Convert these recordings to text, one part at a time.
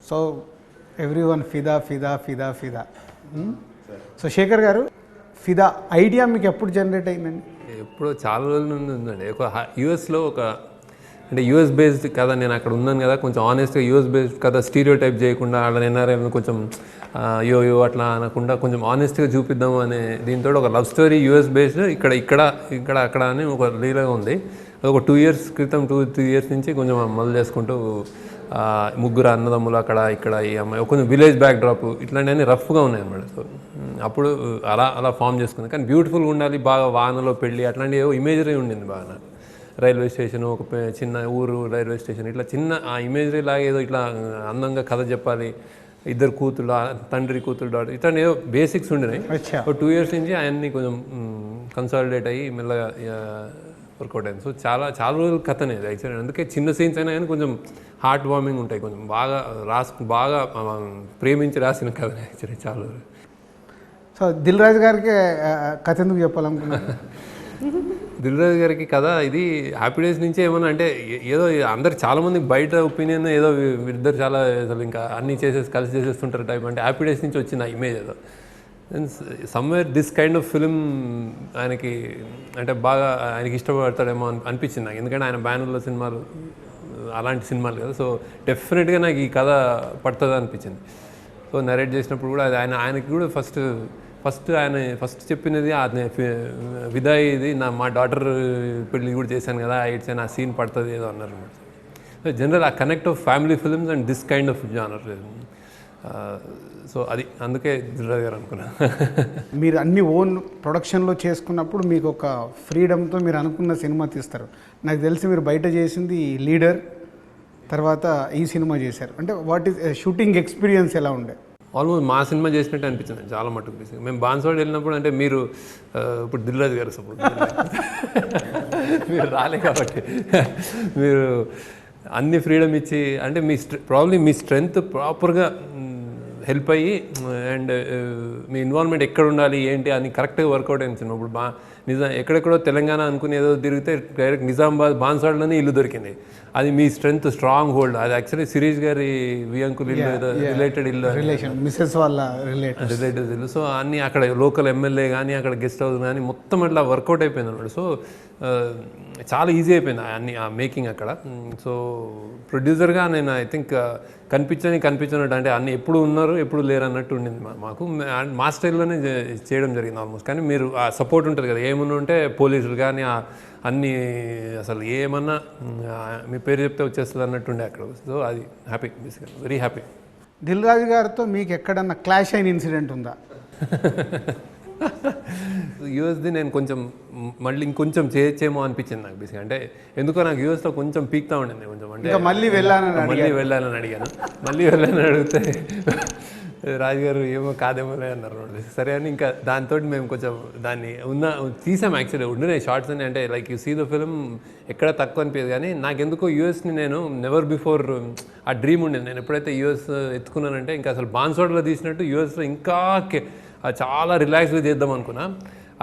So everyone ఫిదా ఫిదా ఫిదా ఫిదా. సో శేఖర్ గారు, ఫిదా ఐడియా మీకు ఎప్పుడు జనరేట్ అయిందండి? ఎప్పుడో చాలా రోజుల నుండి ఉందండి. ఒక యూఎస్లో అంటే యూఎస్ బేస్డ్ కదా, నేను అక్కడ ఉన్నాను కదా, కొంచెం ఆనెస్ట్గా యూఎస్ బేస్డ్ కదా, స్టీరియో టైప్ చేయకుండా అలా ఎన్ఆర్ఐ కొంచెం యో అట్లా అనకుండా కొంచెం ఆనెస్ట్గా చూపిద్దాం అనే దీంతో ఒక లవ్ స్టోరీ యూఎస్ బేస్డ్ ఇక్కడ అక్కడ అని ఒక లీలాగా ఉంది. ఒక 2 years క్రితం 2-3 years నుంచి కొంచెం మొదలు చేసుకుంటూ ముగ్గురు అన్నదమ్ములు అక్కడ ఇక్కడ ఈ అమ్మాయి కొంచెం విలేజ్ బ్యాక్ డ్రాప్ ఇట్లాంటివన్నీ రఫ్గా ఉన్నాయి అన్నమాట. సో అప్పుడు అలా ఫామ్ చేసుకుంది. కానీ బ్యూటిఫుల్గా ఉండాలి, బాగా వానలో పెళ్ళి అట్లాంటి ఇమేజరీ ఉండింది బాగా. రైల్వే స్టేషన్, ఒక చిన్న ఊరు రైల్వే స్టేషన్, ఇట్లా చిన్న ఆ ఇమేజరీ లాగా ఏదో ఇట్లా అందంగా కథ చెప్పాలి, ఇద్దరు కూతుళ్ళు, తండ్రి కూతురు డాటర్, ఇట్లాంటి ఏదో బేసిక్స్ ఉండినాయి. ఒక 2 years నుంచి ఆయన్ని కొంచెం కన్సాలిడేట్ అయ్యి మెల్లగా వర్కౌట్ అయింది. సో చాలా రోజుల కథనే యాక్చువల్లీ. అందుకే చిన్న సీన్స్ అయినా కానీ కొంచెం హార్ట్ వార్మింగ్ ఉంటాయి, కొంచెం బాగా ప్రేమించి రాసిన కథ యాక్చువల్లీ చాలా. సో దిల్ రాజు గారికి కథ ఎందుకు చెప్పాలనుకున్నాను? దిల్ రాజు గారికి కథ ఇది హ్యాపీ డేస్ నుంచే ఏమన్నా అంటే ఏదో అందరు చాలామంది బయట ఒపీనియన్ ఏదో వీరిద్దరు చాలా అసలు ఇంకా అన్నీ కలిసి చేసేస్తుంటారు టైప్, అంటే హ్యాపీ డేస్ నుంచి వచ్చింది ఆ ఇమేజ్ ఏదో. Somewhere this kind of film ఆయనకి అంటే బాగా ఆయనకి ఇష్టపడతాడేమో అనిపించింది నాకు. ఎందుకంటే ఆయన బ్యానర్లో సినిమాలు అలాంటి సినిమాలు కదా. సో డెఫినెట్గా నాకు ఈ కథ పడుతుంది అనిపించింది. సో నరేట్ చేసినప్పుడు కూడా అది ఆయనకి కూడా ఫస్ట్ చెప్పినది విదాయ్, ఇది మా డాటర్ పెళ్ళి కూడా చేశాను కదా, ఇట్స్ ఆ సీన్ పడుతుంది ఏదో అన్నారు అనమాట. సో జనరల్ ఆ connect of family films and this kind of genre. So అది అందుకే దిల్రాజు గారు అనుకున్నాను. మీరు అన్ని ఓన్ ప్రొడక్షన్లో చేసుకున్నప్పుడు మీకు ఒక ఫ్రీడమ్తో మీరు అనుకున్న సినిమా తీస్తారు. నాకు తెలిసి మీరు బయట చేసింది లీడర్, తర్వాత ఈ సినిమా చేశారు. అంటే వాట్ ఈస్ షూటింగ్ ఎక్స్పీరియన్స్ ఎలా ఉండే? ఆల్మోస్ట్ మా సినిమా చేసినట్టు అనిపించింది చాలా మటుకు. మేము బాన్స్వాడ వెళ్ళినప్పుడు అంటే మీరు ఇప్పుడు దిల్రాజు గారు సపోజ్ మీరు రాలే కాబట్టి మీరు అన్ని ఫ్రీడమ్ ఇచ్చి అంటే ప్రాబ్లీ మీ స్ట్రెంగ్త్ ప్రాపర్గా హెల్ప్ అయ్యి అండ్ మీ ఇన్వాల్వ్మెంట్ ఎక్కడ ఉండాలి ఏంటి అని కరెక్ట్గా వర్కౌట్ అయింది సినిమా. ఇప్పుడు ఎక్కడెక్కడో తెలంగాణ అనుకుని ఏదో తిరిగితే డైరెక్ట్ నిజామాబాద్ బాన్స్వాడలోనే ఇల్లు దొరికింది. అది మీ స్ట్రెంగ్త్, స్ట్రాంగ్ హోల్డ్. అది యాక్చువల్లీ శిరీష్ గారి వియంకులు ఇల్లు ఏదో రిలేటెడ్ ఇల్లు, మిసెస్ వాళ్ళ రిలేటివ్స్ ఇల్లు. సో అన్నీ అక్కడ లోకల్ ఎమ్మెల్యే కానీ అక్కడ గెస్ట్ హౌస్ కానీ మొత్తం అట్లా వర్కౌట్ అయిపోయింది అన్నమాట. సో చాలా ఈజీ అయిపోయింది అన్ని ఆ మేకింగ్ అక్కడ. సో ప్రొడ్యూసర్గా నేను ఐ థింక్ కనిపించినట్టు అంటే అన్ని ఎప్పుడు ఉన్నారు ఎప్పుడు లేరు అన్నట్టు ఉండింది మాకు. మా స్టైల్లోనే చేయడం జరిగింది ఆల్మోస్ట్. కానీ మీరు ఆ సపోర్ట్ ఉంటుంది కదా, ఏమన్నా ఉంటే పోలీసులు కానీ అన్నీ అసలు ఏమన్నా మీ పేరు చెప్తే వచ్చేస్తుంది అన్నట్టు ఉండే అక్కడ. సో అది హ్యాపీ, బేసిక్గా వెరీ హ్యాపీ. దిల్ రాజు గారితో మీకు ఎక్కడన్నా క్లాష్ అయిన ఇన్సిడెంట్ ఉందా? యూఎస్ది నేను కొంచెం మళ్ళీ ఇంకొంచెం చేయొచ్చేమో అనిపించింది నాకు బేసిక్గా. అంటే ఎందుకో నాకు యూఎస్లో కొంచెం పీక్తా ఉండింది కొంచెం. అంటే మళ్ళీ వెళ్ళాలని అడిగాను. మళ్ళీ వెళ్ళాలని అడిగితే రాజుగారు ఏమో కాదేమోలే అన్నారు. సరే అని ఇంకా దాంతో మేము కొంచెం దాన్ని తీసాం. యాక్చువల్లీ ఉండినాయి షార్ట్స్ అని, అంటే like you see the film ఎక్కడ తక్కువ అనిపించదు. కానీ నాకెందుకో యూఎస్ని నేను నెవర్ బిఫోర్ ఆ డ్రీమ్ ఉండేది. నేను ఎప్పుడైతే యూఎస్ ఎత్తుకున్నానంటే ఇంకా అసలు బాన్స్వాడలో తీసినట్టు యూఎస్లో ఇంకా చాలా రిలాక్స్గా చేద్దాం అనుకున్నా.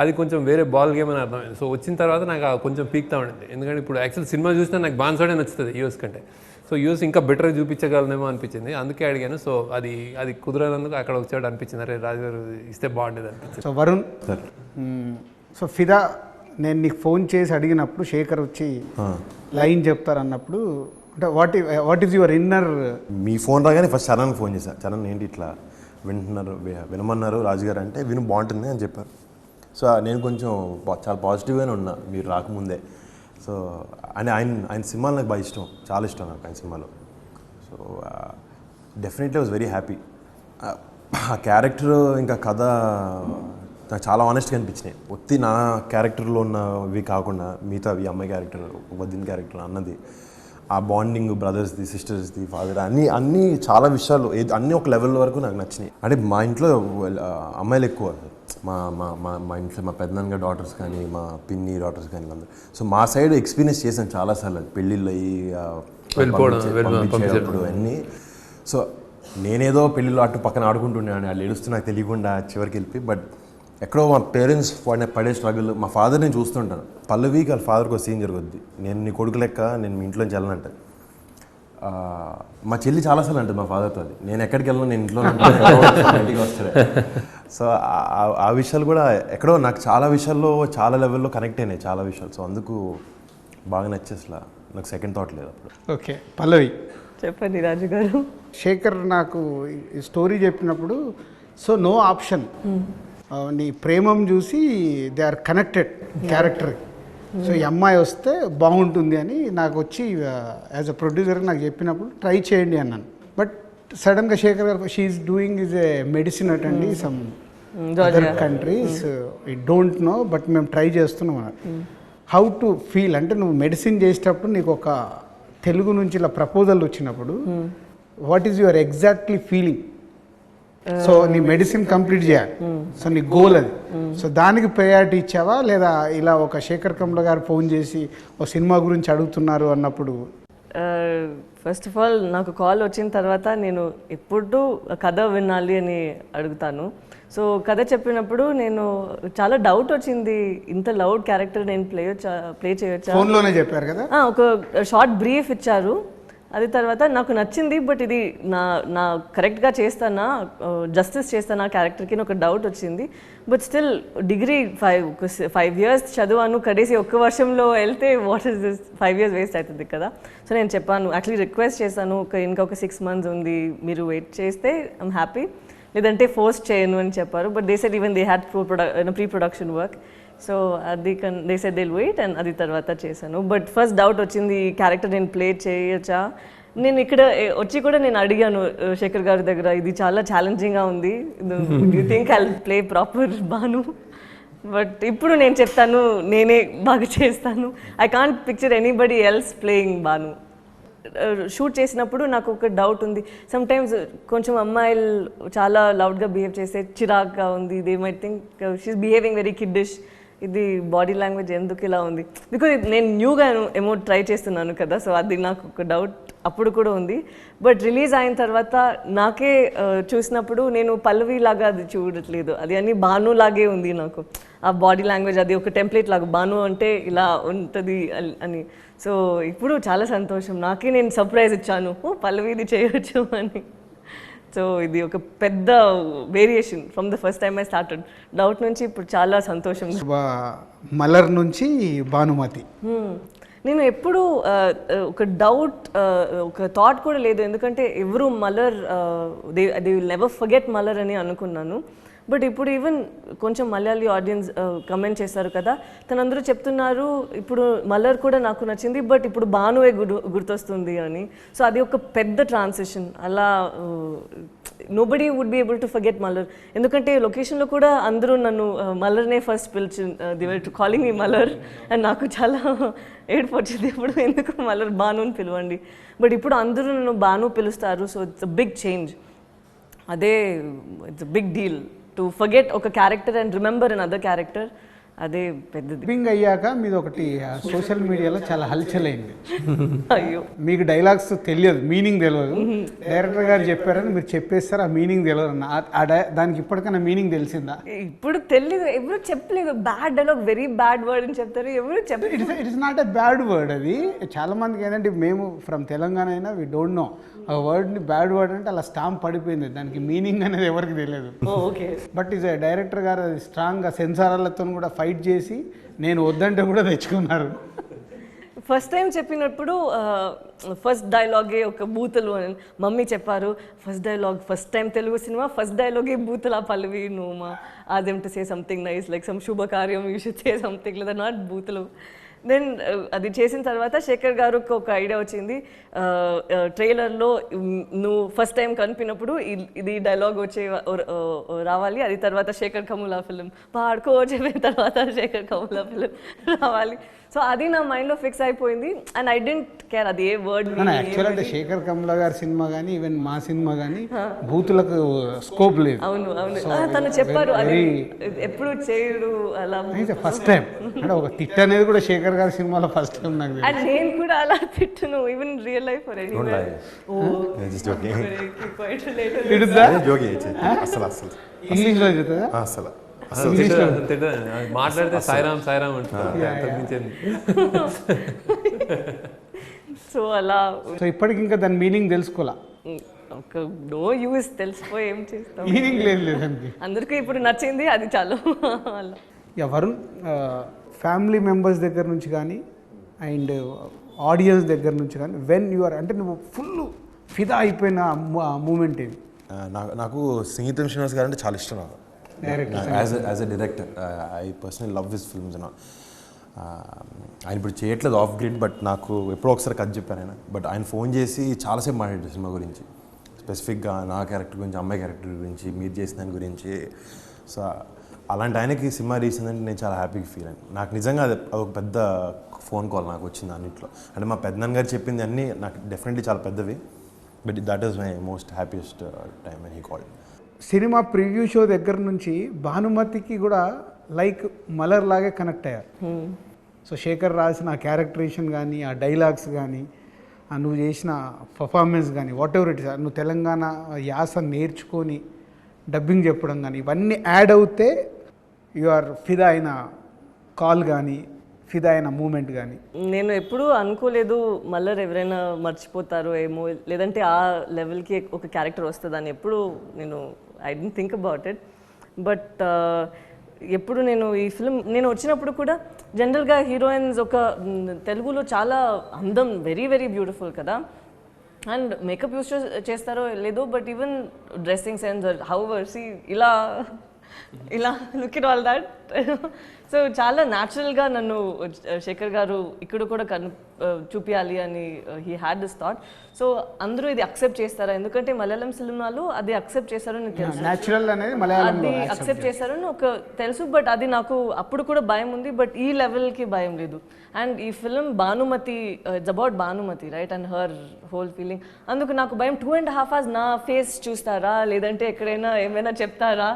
అది కొంచెం వేరే బాల్ గేమ్ అని అర్థమైంది. సో వచ్చిన తర్వాత నాకు కొంచెం పీక్తా ఉండింది. ఎందుకంటే ఇప్పుడు యాక్చువల్ సినిమా చూసినా నాకు బాన్స్వాడే నచ్చుతుంది యూఎస్ కంటే. సో యూఎస్ ఇంకా బెటర్గా చూపించగలనేమో అనిపించింది, అందుకే అడిగాను. సో అది కుదరనందుకు అక్కడ వచ్చాడు అనిపించింది. అరే రాజుగారు ఇస్తే బాగుండేది అనిపించింది. సో వరుణ్ సార్, సో ఫిదా నేను నీకు ఫోన్ చేసి అడిగినప్పుడు శేఖర్ వచ్చి లైన్ చెప్తారన్నప్పుడు అంటే what is your inner? Me phone రాగానే ఫస్ట్ చరణ్కి ఫోన్ చేశాను. చరణ్ ఏంటి ఇట్లా వినమన్నారు రాజుగారు అంటే బాగుంటుంది అని చెప్పారు. సో నేను కొంచెం చాలా పాజిటివ్గానే ఉన్నా మీరు రాకముందే. సో ఆయన సినిమాలు నాకు బాగా ఇష్టం, చాలా ఇష్టం నాకు ఆయన సినిమాలో. So definitely was very happy. ఆ క్యారెక్టర్ ఇంకా కథ నాకు చాలా ఆనెస్ట్గా అనిపించినాయి. ఒత్తి నా క్యారెక్టర్లో ఉన్నవి కాకుండా మిగతా ఈ అమ్మాయి క్యారెక్టర్, వదిన క్యారెక్టర్ అన్నది, ఆ బాండింగ్ బ్రదర్స్ది, సిస్టర్స్ది, ఫాదర్ అన్నీ చాలా విషయాలు అన్నీ ఒక లెవెల్ వరకు నాకు నచ్చినాయి. అంటే మా ఇంట్లో అమ్మాయిలు ఎక్కువ, మా ఇంట్లో మా పెద్దనాన్నగారు డాటర్స్ కానీ మా పిన్ని డాటర్స్ కానీ అందరూ. సో మా సైడ్ ఎక్స్పీరియన్స్ చేశాను చాలాసార్లు, అది పెళ్ళిళ్ళు అయ్యి పంపించేటప్పుడు అన్నీ. సో నేనేదో పెళ్ళిళ్ళు అటు పక్కన ఆడుకుంటున్నాను, వాళ్ళు ఏడుస్తూ నాకు తెలియకుండా చివరికి వెళ్ళి. బట్ ఎక్కడో మా పేరెంట్స్ పడే స్ట్రగుల్, మా ఫాదర్ నేను చూస్తుంటాను. పల్లవికి వాళ్ళ ఫాదర్కి ఒక సీన్ జరుగుద్ది, నేను నీ కొడుకు లెక్క నేను మీ ఇంట్లోంచి వెళ్ళనంట. మా చెల్లి చాలాసార్లు అంటుంది మా ఫాదర్తో, అది నేను ఎక్కడికి వెళ్ళను, నేను ఇంట్లో ఇంటికి వస్తాను. సో ఆ విషయాలు కూడా ఎక్కడో నాకు చాలా విషయాల్లో చాలా లెవెల్లో కనెక్ట్ అయినాయి చాలా విషయాలు. సో అందుకు బాగా నచ్చేసలా, నాకు సెకండ్ థాట్ లేదు అప్పుడు. ఓకే, పల్లవి చెప్పండి రాజు గారు. శేఖర్ నాకు ఈ స్టోరీ చెప్పినప్పుడు సో నో ఆప్షన్, నీ ప్రేమం చూసి they are connected character. So ఈ అమ్మాయి వస్తే బాగుంటుంది అని నాకు వచ్చి యాజ్ అ ప్రొడ్యూసర్ నాకు చెప్పినప్పుడు ట్రై చేయండి అన్నాను. బట్ సడన్గా Shekhar garu she's doing is a medicine అటండి some other countries, I don't know but మేము ట్రై చేస్తున్నాం అన్నారు. హౌ టు ఫీల్ అంటే నువ్వు మెడిసిన్ చేసేటప్పుడు నీకు ఒక తెలుగు నుంచి ఇలా ప్రపోజల్ వచ్చినప్పుడు what is your exactly feeling? So నీ మెడిసిన్ కంప్లీట్ చేయాలి, సో నీ గోల్ అది. సో దానికి ప్రయారిటీ ఇచ్చావా, లేదా ఇలా ఒక శేఖర్ కమ్ల గారు ఫోన్ చేసి ఒక సినిమా గురించి అడుగుతున్నారు అన్నప్పుడు? ఫస్ట్ ఆఫ్ ఆల్ నాకు కాల్ వచ్చిన తర్వాత నేను ఎప్పుడు కథ వినాలి అని అడుగుతాను. సో కథ చెప్పినప్పుడు నేను చాలా డౌట్ వచ్చింది, ఇంత లౌడ్ క్యారెక్టర్ నేను ప్లే చేయొచ్చా? ఫోన్లోనే చెప్పారు కదా. ఒక షార్ట్ బ్రీఫ్ ఇచ్చారు, అది తర్వాత నాకు నచ్చింది. బట్ ఇది నా కరెక్ట్గా చేస్తానా, జస్టిస్ చేస్తానా క్యారెక్టర్కి ఒక డౌట్ వచ్చింది. బట్ స్టిల్ డిగ్రీ 5 years చదివాను, కడేసి ఒక్క వర్షంలో వెళ్తే what is this 5 years waste అవుతుంది కదా. సో నేను చెప్పాను, యాక్చువల్లీ రిక్వెస్ట్ చేశాను, ఇంకొక 6 months ఉంది, మీరు వెయిట్ చేస్తే ఐమ్ హ్యాపీ, లేదంటే ఫోర్స్ చేయను అని చెప్పారు. But they said even they had pre production work. So అది they said they'll wait and అది తర్వాత చేశాను. బట్ ఫస్ట్ డౌట్ వచ్చింది, ఈ క్యారెక్టర్ నేను ప్లే చేయొచ్చా. నేను ఇక్కడ వచ్చి కూడా నేను అడిగాను శేఖర్ గారి దగ్గర, ఇది చాలా ఛాలెంజింగ్గా ఉంది, you think I play proper Bhanu? But ఇప్పుడు నేను చెప్తాను, నేనే బాగా చేస్తాను. I can't picture anybody else playing Bhanu. Shoot చేసినప్పుడు నాకు ఒక డౌట్ ఉంది, సమ్టైమ్స్ కొంచెం అమ్మాయిలు చాలా లౌడ్గా బిహేవ్ చేస్తే చిరాక్గా ఉంది, they might think she's behaving very kiddish, ఇది బాడీ లాంగ్వేజ్ ఎందుకు ఇలా ఉంది, బికాజ్ నేను న్యూగా ఏమో ట్రై చేస్తున్నాను కదా. సో అది నాకు ఒక డౌట్ అప్పుడు కూడా ఉంది. బట్ రిలీజ్ అయిన తర్వాత నాకే చూసినప్పుడు నేను పల్లవి లాగా అది చూడట్లేదు, అది అన్ని భాను లాగే ఉంది నాకు. ఆ బాడీ లాంగ్వేజ్ అది ఒక టెంప్లెట్ లాగా, భాను అంటే ఇలా ఉంటుంది అని. సో ఇప్పుడు చాలా సంతోషం, నాకే నేను సర్ప్రైజ్ ఇచ్చాను, పల్లవి ఇది చేయొచ్చు అని. సో ఇది ఒక పెద్ద variation from the first time I started. Doubt నుంచి ఇప్పుడు చాలా సంతోషం. మలర్ నుంచి భానుమతి, నేను ఎప్పుడు ఒక డౌట్, ఒక థాట్ కూడా లేదు, ఎందుకంటే ఎవరు Malar they will never forget Malar అని అనుకున్నాను. బట్ ఇప్పుడు ఈవెన్ కొంచెం మలయాళీ ఆడియన్స్ కమెంట్ చేస్తారు కదా, తనందరూ చెప్తున్నారు ఇప్పుడు మలర్ కూడా నాకు నచ్చింది, బట్ ఇప్పుడు భానువే గుర్తొస్తుంది అని. సో అది ఒక పెద్ద ట్రాన్సిషన్. అలా nobody would be able to forget Malar, ఎందుకంటే లొకేషన్లో కూడా అందరూ నన్ను మలర్నే first they were calling me Malar, and నాకు చాలా ఏడుపు వచ్చింది ఇప్పుడు, ఎందుకు మలర్ భాను అని పిలవండి. బట్ ఇప్పుడు అందరూ నన్ను భాను పిలుస్తారు. So it's a big change, అదే it's a big deal to forget ఒక character and remember an other character, అదే పెద్దది. డబ్బింగ్ అయ్యాక మీది ఒకటి సోషల్ మీడియాలో చాలా హల్చల్ అయింది. అయ్యో, మీకు డైలాగ్స్ తెలియదు, మీనింగ్ తెలియదు, డైరెక్టర్ గారు చెప్పారని మీరు చెప్పేస్తారు, ఆ మీనింగ్ తెలియదు అన్న. దానికి ఇప్పటికైనా మీనింగ్ తెలిసిందా? ఇప్పుడు తెలీదు, ఎవరు చెప్పలేదు. Bad dialogue, very bad word అని చెప్తారు, ఎవరు చెప్పలేదు. It is not a bad word. అది చాలా మందికి ఏంటంటే, మేము ఫ్రమ్ తెలంగాణ అయినా వీ డోంట్ నో ఆ వర్డ్ని బ్యాడ్ వర్డ్ అంటే అలా స్టాంప్ పడిపోయింది, దానికి మీనింగ్ అనేది ఎవరికి తెలియదు. ఓకే, బట్ ఈజ్ డైరెక్టర్ గారు అది స్ట్రాంగ్గా సెన్సార్లతో కూడా ఫైట్ చేసి నేను వద్దంటే కూడా తెచ్చుకున్నారు. ఫస్ట్ టైం చెప్పినప్పుడు ఫస్ట్ డైలాగే ఒక బూతులు అని మమ్మీ చెప్పారు. First dialogue, first time Telugu cinema, first డైలాగే బూతులు. ఆ పల్లవి నువ్వు మా ఆదెం to say something nice like some శుభకార్యం, యూ షుడ్ సే సంథింగ్ లేదా నాట్ బూతులు. దెన్ అది చేసిన తర్వాత శేఖర్ గారికి ఒక ఐడియా వచ్చింది, ట్రైలర్లో నువ్వు ఫస్ట్ టైం కనిపినప్పుడు ఇది డైలాగ్ రావాలి, అది తర్వాత శేఖర్ కమ్ముల ఫిలిం పాడుకో చెప్పిన తర్వాత శేఖర్ కమ్ముల ఫిలిం రావాలి. సో అది నా మైండ్లో ఫిక్స్ అయిపోయింది, అండ్ ఐ డెంట్ కేర్ అది ఏ వర్డ్. యాక్చువల్ అంటే శేఖర్ కమ్ల గారి సినిమా కానీ ఈవెన్ మా సినిమా కానీ బూతులకు స్కోప్ లేదు. అవును అవును, తను చెప్పారు అది ఎప్పుడు చేయడు అలా. ఫస్ట్ టైం అంటే ఒక తిట్ట అనేది కూడా శేఖర్ గారి సినిమాలో ఫస్ట్ టైం నాకు. అండ్ నేను కూడా అలా తిట్టును, even real life or anywhere. English లో చెప్తుందా? అసలు మాట్లాడితే సాయిరామ్ సాయిరామ్ అంటున్నారు. సో అలా సో ఇప్పటికి ఇంకా దాని మీనింగ్ తెలుసుకోవాలా? ఒక నో యూస్ తెలిసిపోయి ఏం చేస్తాం, మీనింగ్ లేదు లేదండి. అందరికీ ఇప్పుడు నచ్చింది అది చాలు అలా. యా వరుణ్, ఫ్యామిలీ మెంబర్స్ దగ్గర నుంచి కానీ అండ్ ఆడియన్స్ దగ్గర నుంచి కానీ వెన్ యు ఆర్, అంటే నువ్వు ఫుల్ ఫిదా అయిపోయిన మూమెంట్ ఏది? నాకు సంగీతం శ్రీనివాస్ గారు అంటే చాలా ఇష్టం. నాకు as a director I personally love his films. ఆయన ఇప్పుడు చేయట్లేదు ఆఫ్ గ్రిడ్, బట్ నాకు ఎప్పుడో ఒకసారి కథ చెప్పాను ఆయన. బట్ ఆయన ఫోన్ చేసి చాలాసేపు మాట్లాడారు సినిమా గురించి, స్పెసిఫిక్గా నా క్యారెక్టర్ గురించి, అమ్మాయి క్యారెక్టర్ గురించి, మీరు చేసిన దాని గురించి. సో అలాంటి ఆయనకి సినిమా రీసిందంటే నేను చాలా హ్యాపీగా ఫీల్ అయ్యాను. నాకు నిజంగా అదొక పెద్ద ఫోన్ కాల్ నాకు వచ్చింది అన్నింటిలో. అంటే మా పెద్దనాన్న గారు చెప్పింది అన్నీ నాకు డెఫినెట్లీ చాలా పెద్దవి, but that is my most happiest time when he called. Cinema preview show దగ్గర నుంచి భానుమతికి కూడా లైక్ మలర్ లాగే కనెక్ట్ అయ్యారు. సో శేఖర్ రాసిన ఆ క్యారెక్టరేషన్ కానీ, ఆ డైలాగ్స్ కానీ, నువ్వు చేసిన పర్ఫార్మెన్స్ కానీ, వాట్ ఎవర్ ఇట్ ఇస్, నువ్వు తెలంగాణ యాస నేర్చుకొని డబ్బింగ్ చెప్పడం కానీ, ఇవన్నీ యాడ్ అవుతే యు ఆర్ ఫిదా అయిన కాల్ కానీ, ఫిదా అయిన మూమెంట్ కానీ. నేను ఎప్పుడూ అనుకోలేదు మళ్ళీ ఎవరైనా మర్చిపోతారో ఏమో, లేదంటే ఆ లెవెల్కి ఒక క్యారెక్టర్ వస్తుందని ఎప్పుడు నేను I don't think about it. But ఎప్పుడు నేను ఈ ఫిల్మ్ నేను వచ్చినప్పుడు కూడా జనరల్గా హీరోయిన్స్ ఒక తెలుగులో చాలా అందం, వెరీ వెరీ బ్యూటిఫుల్ కదా, అండ్ మేకప్ యూస్ చేస్తారో లేదో, but even dressing sense however see ఇలా ఇలా look it all that. So చాలా న్యాచురల్గా నన్ను శేఖర్ గారు ఇక్కడ కూడా చూపించాలి అని he had this thought. So అందరూ ఇది అక్సెప్ట్ చేస్తారా, ఎందుకంటే మలయాళం సినిమాలు అది అక్సెప్ట్ చేస్తారని తెలుసు, న్యాచురల్ అనేది అది అక్సెప్ట్ చేస్తారని ఒక తెలుసు. బట్ అది నాకు అప్పుడు కూడా భయం ఉంది, బట్ ఈ లెవెల్కి భయం లేదు. అండ్ ఈ film Bhanumathi, it's about Bhanumathi right, and her whole feeling. అందుకు నాకు భయం 2.5 hours నా ఫేస్ చూస్తారా, లేదంటే ఎక్కడైనా ఏమైనా చెప్తారా,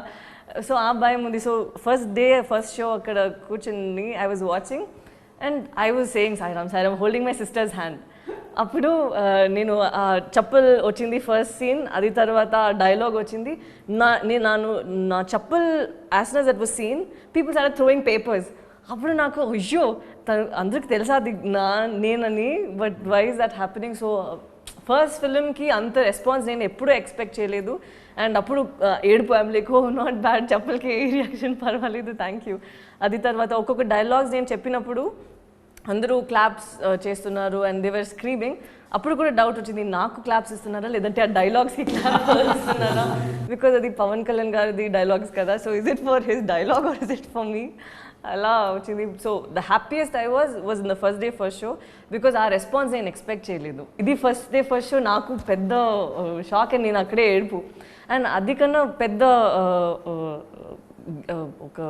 సో ఆ భయం ఉంది. సో ఫస్ట్ షో అక్కడ కూర్చుని I was watching and I was saying Sairam Sairam, holding my sisters hand. అప్పుడు నేను చప్పల్ వచ్చింది ఫస్ట్ సీన్, అది తర్వాత డైలాగ్ వచ్చింది. నా chappal as soon as that was seen, people started throwing papers. అప్పుడు నాకు అయ్యో అందరికి తెలుసా అది నేనని, but why is that happening. So first ఫిల్మ్కి అంత రెస్పాన్స్ నేను ఎప్పుడూ ఎక్స్పెక్ట్ చేయలేదు. అండ్ అప్పుడు ఏడుపు ఐమ్లేకో నాట్ బ్యాడ్, చెప్పలకి ఏ రియాక్షన్ పర్వాలేదు, థ్యాంక్ యూ. అది తర్వాత ఒక్కొక్క డైలాగ్స్ నేను చెప్పినప్పుడు అందరూ క్లాప్స్ చేస్తున్నారు అండ్ దే వర్ స్క్రీమింగ్. అప్పుడు కూడా డౌట్ వచ్చింది, నాకు క్లాప్స్ ఇస్తున్నారా లేదంటే ఆ డైలాగ్స్కి క్లాప్స్ ఇస్తున్నారా, బికాజ్ అది పవన్ కళ్యాణ్ గారిది డైలాగ్స్ కదా. So is it for his dialogue or is it for me, అలా వచ్చింది. So the happiest I was in the first day first show, because ఆ రెస్పాన్స్ నేను ఎక్స్పెక్ట్ చేయలేదు. ఇది ఫస్ట్ డే ఫస్ట్ షో నాకు పెద్ద షాక్ అండ్ నేను అక్కడే ఏడుపు. అండ్ అది కన్నా పెద్ద ఒక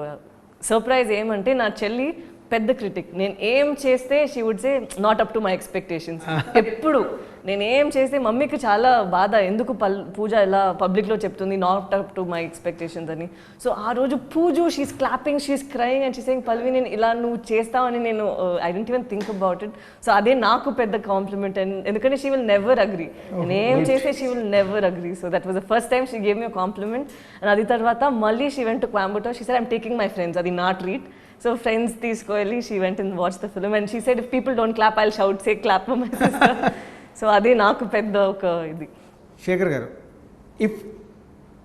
సర్ప్రైజ్ ఏమంటే నా చెల్లి పెద్ద క్రిటిక్. నేను ఏం చేస్తే she would say not up to my expectations. ఎప్పుడు నేను ఏం చేస్తే మమ్మీకి చాలా బాధ, ఎందుకు పూజ ఇలా పబ్లిక్లో చెప్తుంది not up to my expectations అని. సో ఆ రోజు Pooja she's clapping, she's crying and she saying Pallavi నేను ఇలా నువ్వు చేస్తావని నేను I don't even think about it. So అదే నాకు పెద్ద కాంప్లిమెంట్. అండ్ ఎందుకంటే షీ విల్ నెవర్ అగ్రీ, నేను ఏం చేస్తే she will never agree. So that was the first time she gave me compliment. And అది తర్వాత మళ్ళీ she went to Coimbatore, she said I'm taking my friends, అది నా ట్రీట్. So friends తీసుకెళ్ళి she went and watched the film and she said if people don't clap I'll shout, say clap for my sister. So అదే నాకు పెద్ద ఒక ఇది. శేఖర్ గారు, if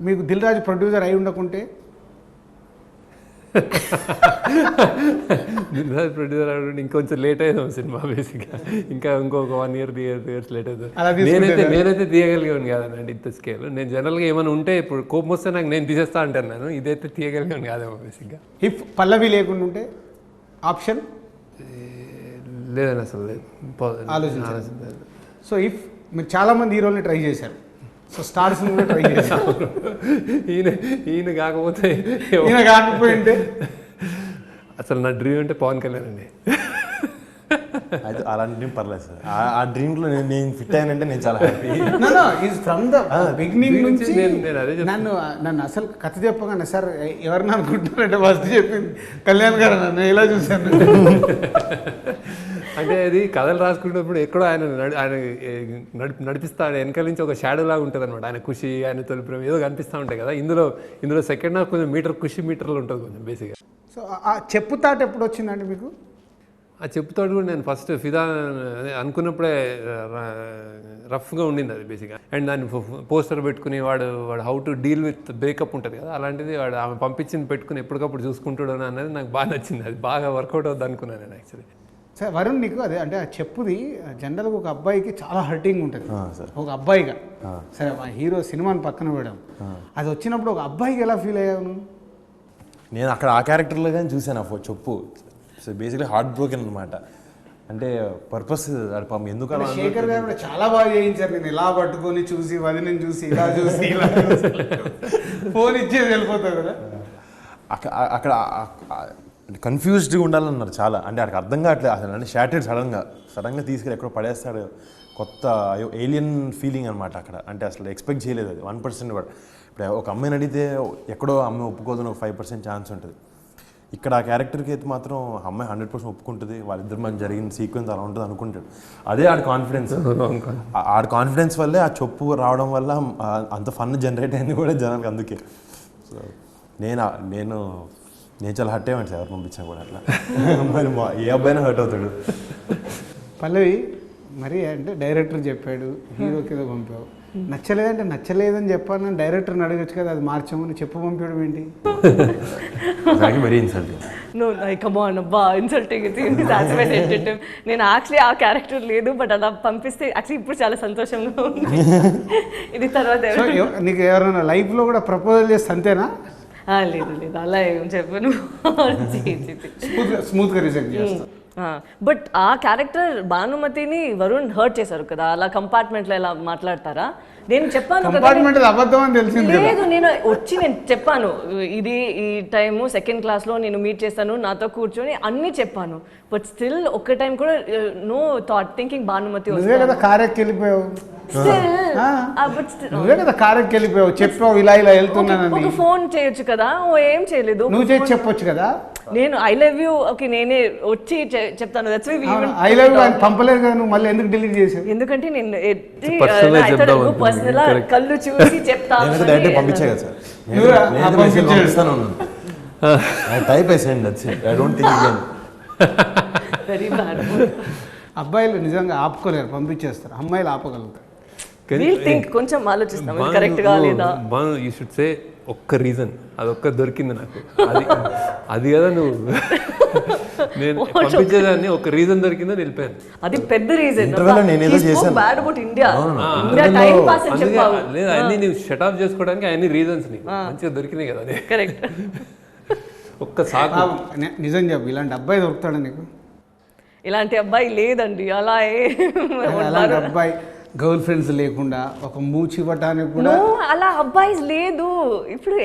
మీకు దిల్ రాజు ప్రొడ్యూసర్ అయి ఉండకుంటే ప్రొడ్యూసర్ అవ్వడం ఇంకొంచెం లేట్ అవుతాం సినిమా బేసిక్గా, ఇంకా ఇంకొక 1 year 3 years లేట్ అవుతుంది. నేనైతే తీయగలిగాను కాదనండి ఇంత స్కేల్. నేను జనరల్గా ఏమైనా ఉంటే ఇప్పుడు కోపం వస్తే నాకు నేను తీసేస్తా అంటాను, నేను ఇదైతే తీయగలిగాను కాదేమో బేసిక్గా. ఇఫ్ పల్లవి లేకుండా ఉంటే ఆప్షన్ లేదని అసలు లేదు, ఆలోచించాలి. సో ఇఫ్ మీరు చాలామంది హీరోల్ని ట్రై చేశారు, సో స్టార్స్ కూడా ట్రై చేశారు, ఈయన కాకపోతే ఈయన కాకపోయింటే అసలు నా డ్రీమ్ అంటే పవన్ కళ్యాణ్ అండి. అయితే అలాంటి డ్రీమ్ పర్లేదు సార్, ఆ డ్రీమ్లో నేను ఫిట్ అయ్యానంటే నేను చాలా హ్యాపీ. ఫ్రమ్ ద బిగినింగ్ నుంచి నేను అదే నన్ను అసలు కథ చెప్పగానే సార్ ఎవరిని అనుకుంటున్నారంటే ఫస్ట్ చెప్పింది కళ్యాణ్ గారు, నన్ను ఎలా చూశాను అంటే అది కథలు రాసుకున్నప్పుడు ఎక్కడో ఆయన నడిపిస్తా వెనకాల నుంచి ఒక షాడో లాగా ఉంటుంది అనమాట. ఆయన ఖుషి, ఆయన తొలి ప్రేమ ఏదో కనిపిస్తూ ఉంటాయి కదా. ఇందులో సెకండ్ హాఫ్ కొంచెం ఖుషి మీటర్లు ఉంటుంది కొంచెం బేసిక్గా. సో ఆ చెప్పు తాట ఎప్పుడు వచ్చిందండి మీకు? ఆ చెప్పుతాడు కూడా నేను ఫస్ట్ ఫిదా అదే అనుకున్నప్పుడే రఫ్గా ఉండింది అది బేసిక్గా. అండ్ దాన్ని పోస్టర్ పెట్టుకుని వాడు how to deal with breakup ఉంటుంది కదా, అలాంటిది వాడు ఆమె పంపించింది పెట్టుకుని ఎప్పటికప్పుడు చూసుకుంటాడు అన్నది నాకు బాగా నచ్చింది. అది బాగా వర్కౌట్ అవుద్ది అనుకున్నాను నేను యాక్చువల్లీ. సార్ వరుణ్, నీకు అదే అంటే ఆ చెప్పుది జనరల్గా ఒక అబ్బాయికి చాలా హర్టింగ్ ఉంటుంది సార్. ఒక అబ్బాయిగా. సరే మా హీరో సినిమాని పక్కన పెడదాం, అది వచ్చినప్పుడు ఒక అబ్బాయికి ఎలా ఫీల్ అయ్యావు నువ్వు? నేను అక్కడ ఆ క్యారెక్టర్లో కానీ చూసాను ఆ చెప్పు. సో బేసిక్లీ హార్ట్ బ్రోకెన్ అనమాట. అంటే పర్పస్ ఎందుకు అలా శేఖర్ గారు కూడా చాలా బాగా చేయించారు. నేను ఇలా పట్టుకొని చూసి వదిన చూసి ఇలా చూసి ఇలా ఫోన్ ఇచ్చేది వెళ్ళిపోతావు కదా. అక్కడ కన్ఫ్యూజ్డ్గా ఉండాలన్నారు చాలా. అంటే అక్కడికి అర్థం కావట్లేదు అసలు. అంటే షాటెడ్ సడన్గా తీసుకెళ్ళి ఎక్కడో పడేస్తాడు. కొత్త ఏలియన్ ఫీలింగ్ అనమాట అక్కడ. అంటే అసలు ఎక్స్పెక్ట్ చేయలేదు అది 1% కూడా. ఇప్పుడు ఒక అమ్మాయిని అడిగితే ఎక్కడో అమ్మాయి ఒప్పుకోదని ఒక 5% ఛాన్స్ ఉంటుంది. ఇక్కడ ఆ క్యారెక్టర్కి అయితే మాత్రం అమ్మాయి 100% ఒప్పుకుంటుంది. వాళ్ళిద్దరు మనకు జరిగిన సీక్వెన్స్ అలా ఉంటుంది అనుకుంటాడు. అదే ఆడ కాన్ఫిడెన్స్. ఆడ కాన్ఫిడెన్స్ వల్లే ఆ చెప్పు రావడం వల్ల అంత ఫన్ జనరేట్ అయింది కూడా జనానికి. అందుకే సో నేను చాలా హర్ట్ అయ్యాను సార్ ఎవరు పంపించాను కూడా అట్లా. మరి ఏ అబ్బాయినా హర్ట్ అవుతాడు. పల్లవి మరి అంటే డైరెక్టర్ చెప్పాడు, హీరోకి ఏదో పంపావు, నచ్చలేదంటే నచ్చలేదని చెప్పాలని డైరెక్టర్ని అడగచ్చు కదా, అది మార్చామని చెప్పు పంపించడం ఏంటి? Very insulting. No come on అబ్బా, ఇన్సల్టింగ్ సెన్సిటివ్. నేను యాక్చువల్లీ ఆ క్యారెక్టర్ లేదు, బట్ అలా పంపిస్తే యాక్చువల్లీ ఇప్పుడు చాలా సంతోషంగా ఉంది. ఇది తర్వాత నీకు ఎవరైనా లైఫ్లో కూడా ప్రపోజల్ చేస్తే అంతేనా? లేదు అలా ఏం చెప్పను. స్మూత్గా రిజెక్ట్ చేస్తా. బట్ ఆ క్యారెక్టర్ భానుమతిని వరుణ్ హర్ట్ చేశారు కదా, అలా కంపార్ట్మెంట్లో ఎలా మాట్లాడతారా? నేను చెప్పాను కంపార్ట్మెంట్ అబద్ధం అని తెలిసింది. లేదు, నేను చెప్పాను ఇది ఈ టైము సెకండ్ క్లాస్లో నేను మీట్ చేస్తాను, నాతో కూర్చొని అన్నీ చెప్పాను. బట్ స్టిల్ ఒక్క టైం కూడా నో థాట్ థింకింగ్ భానుమతి నువ్వే కదా కారెక్కి వెళ్ళిపోయావు. నువ్వే కదా కారెక్కి వెళ్ళిపోయావు, చెప్పావు ఇలా ఇలా వెళ్తున్నానని. ఒక ఫోన్ చేయొచ్చు కదా, ఏం చేయలేదు. నువ్వు చేసి చెప్పొచ్చు కదా. నేను ఐ లవ్ యూ ఓకే నేనే వచ్చి చెప్తాను. ఐ లవ్ యూ పంపలేదు కదా, నువ్వు మళ్ళీ ఎందుకు డిలీట్ చేసావు? ఎందుకంటే నేను పర్సనల్ కళ్ళు చూసి చెప్తాను. పంపించే కదా సార్, టైప్ వేసేయండి. I don't think again. Very bad. అబ్బాయిలు నిజంగా ఆపుకోలేరు, పంపించేస్తారు. అమ్మాయిలు ఆపగలుగుతారు. కొంచెం ఆలోచిస్తాం కరెక్ట్ గా లేదా. యూ షుడ్ సే ఒక్క రీజన్, అదొక్క దొరికింది నాకు. అది కదా నువ్వు నేను పంపించేదాన్ని ఒక రీజన్ దొరికిందని వెళ్ళిపోయాను. అది పెద్ద రీజన్. లేదు అన్ని నువ్వు షట్ ఆఫ్ చేసుకోవడానికి అన్ని రీజన్స్ నీకు మంచిగా దొరికినాయి కదా. కరెక్ట్. ఒక్క సాకు నిజం చెప్పు, ఇలాంటి అబ్బాయి దొరుకుతాడా నీకు? ఇలాంటి అబ్బాయి లేదండి. అలా అలాంటి అబ్బాయి గర్ల్ ఫ్రెండ్స్ లేకుండా ఒక మూచి ఇవ్వటానికి కూడా అలా అబ్బాయి లేదు. ఇప్పుడు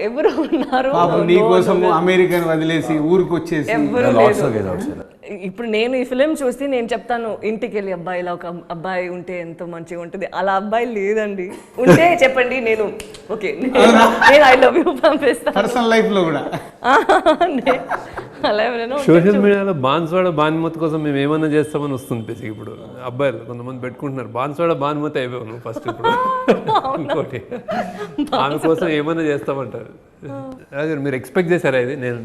ఎవరు ఉన్నారు? నీ కోసం అమెరికన్ వదిలేసి ఊరికి వచ్చేసి. ఇప్పుడు నేను ఈ ఫిలిం చూసి నేను చెప్తాను ఇంటికి వెళ్ళి అబ్బాయి ఇలా ఒక అబ్బాయి ఉంటే ఎంతో మంచిగా ఉంటుంది. అలా అబ్బాయి లేదండి. ఉంటే చెప్పండి, నేను ఓకే నేను ఐ లవ్ యూ పంపిస్తాను. పర్సనల్ లైఫ్ లో కూడా అలా ఎవరైనా సోషల్ మీడియాలో బాన్స్వాడ భానుమతి కోసం మేము ఏమన్నా చేస్తామని వస్తుంది బేసిక్. ఇప్పుడు అబ్బాయిలు కొంతమంది పెట్టుకుంటున్నారు బాన్స్వాడ భానుమతి అయిపోయావు నువ్వు ఫస్ట్. ఇప్పుడు ఇంకోటి ఆమె కోసం ఏమన్నా చేస్తామంటారు. అదే మీరు ఎక్స్పెక్ట్ చేశారా ఇది నేను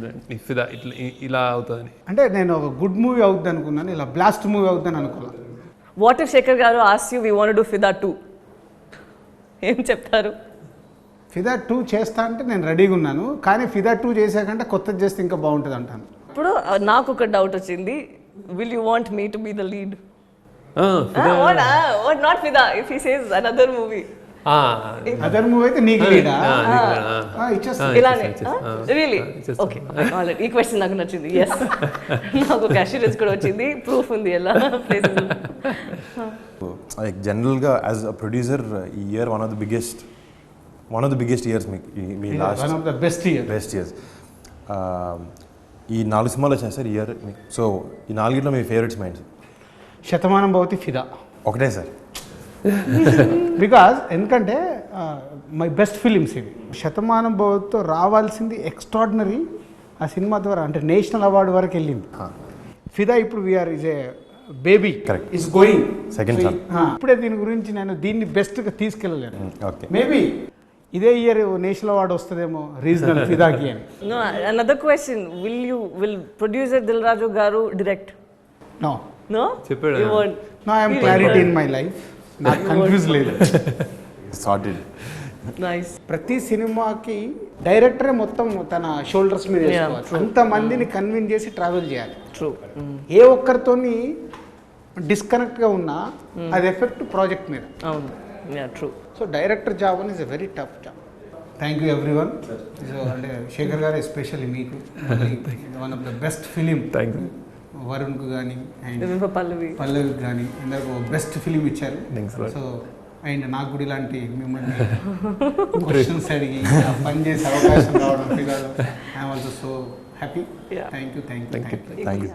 ఫిదా ఇట్లా ఇలా అవుతుందని? అంటే నేను ఒక గుడ్ మూవీ అవుతుంది అనుకున్నాను, ఇలా బ్లాస్ట్ మూవీ అవుతుందని అనుకున్నాను. What if Shekhar garu ask you we want to do Fidaa 2 ఏం చెప్తారు? ఫిదా 2 చేస్తా అంటే నేను రెడీగా ఉన్నాను, కానీ ఫిదా 2 చేసాకంటే కొత్తది చేస్తే ఇంకా బాగుంటుంది అంటాను. ఇప్పుడు నాకు ఒక డౌట్ వచ్చింది. Will you want me to be the lead? Not Fidaa, if he says another movie. Other movie అయితే నీకు లీడా? ఇలానే రియలీ ఓకే. ఈ క్వశ్చన్ నాకు నచ్చింది. ఎస్, నాకు ఒక అష్యూరెన్స్ కూడా వచ్చింది, ప్రూఫ్ ఉంది ఎలా ప్లేసెస్. లైక్ జనరల్గా యాజ్ అ ప్రొడ్యూసర్ ఈ year one of the biggest years me last one of the best years. ఈ 4 సినిమాలు వచ్చాయి సార్ ఈ ఇయర్. సో ఈ 4ట్లో మీ ఫేవరెట్స్ మైండ్స్? శతమానం భవతి, ఫిదా ఒకటే సార్. బికాజ్ ఎందుకంటే మై బెస్ట్ ఫిలిమ్స్ ఇవి. శతమానం భవతితో రావాల్సింది ఎక్స్ట్రాడినరీ ఆ సినిమా ద్వారా, అంటే నేషనల్ అవార్డు వరకు వెళ్ళింది. ఫిదా ఇప్పుడు we're is a baby is going second sir. ఇప్పుడే దీని గురించి నేను దీన్ని బెస్ట్గా తీసుకెళ్ళలేను. ఓకే, మేబీ ఇదే ఇయర్ నేషనల్ అవార్డు వస్తుందేమో రీజనల్ ఫిదాకి అని. Another question, will producer Dil Raju garu direct? No No? చెప్పాడు. You won't. No I'm clarity in my life నాకు కన్ఫ్యూజ్ లేదు. సార్టెడ్. Nice. ప్రతి సినిమాకి డైరెక్టరే మొత్తం తన షోల్డర్స్ మీద వేసుకోవాలి. అంతమందిని కన్విన్స్ చేసి ట్రావెల్ చేయాలి. True. ఏ ఒక్కరితోని డిస్కనెక్ట్గా ఉన్నా అది ఎఫెక్ట్ ప్రాజెక్ట్ మీద. అవును. Yeah, true. So director job అనేది is a very tough job. Thank you everyone. So అంటే శేఖర్ గారు ఎస్పెషల్లీ మీకు one of the best film. Thank you. వరుణ్కు కానీ అండ్ Even for Pallavi. పల్లవికి కానీ అందరికి బెస్ట్ ఫిలిం ఇచ్చారు. Thanks a lot. So and నాకు కూడా ఇలాంటి మిమ్మల్ని క్వశ్చన్స్ అడిగి పని చేసే అవకాశం రావడం ఫిగాలో I'm also so happy. Yeah. Thank you. Thank you.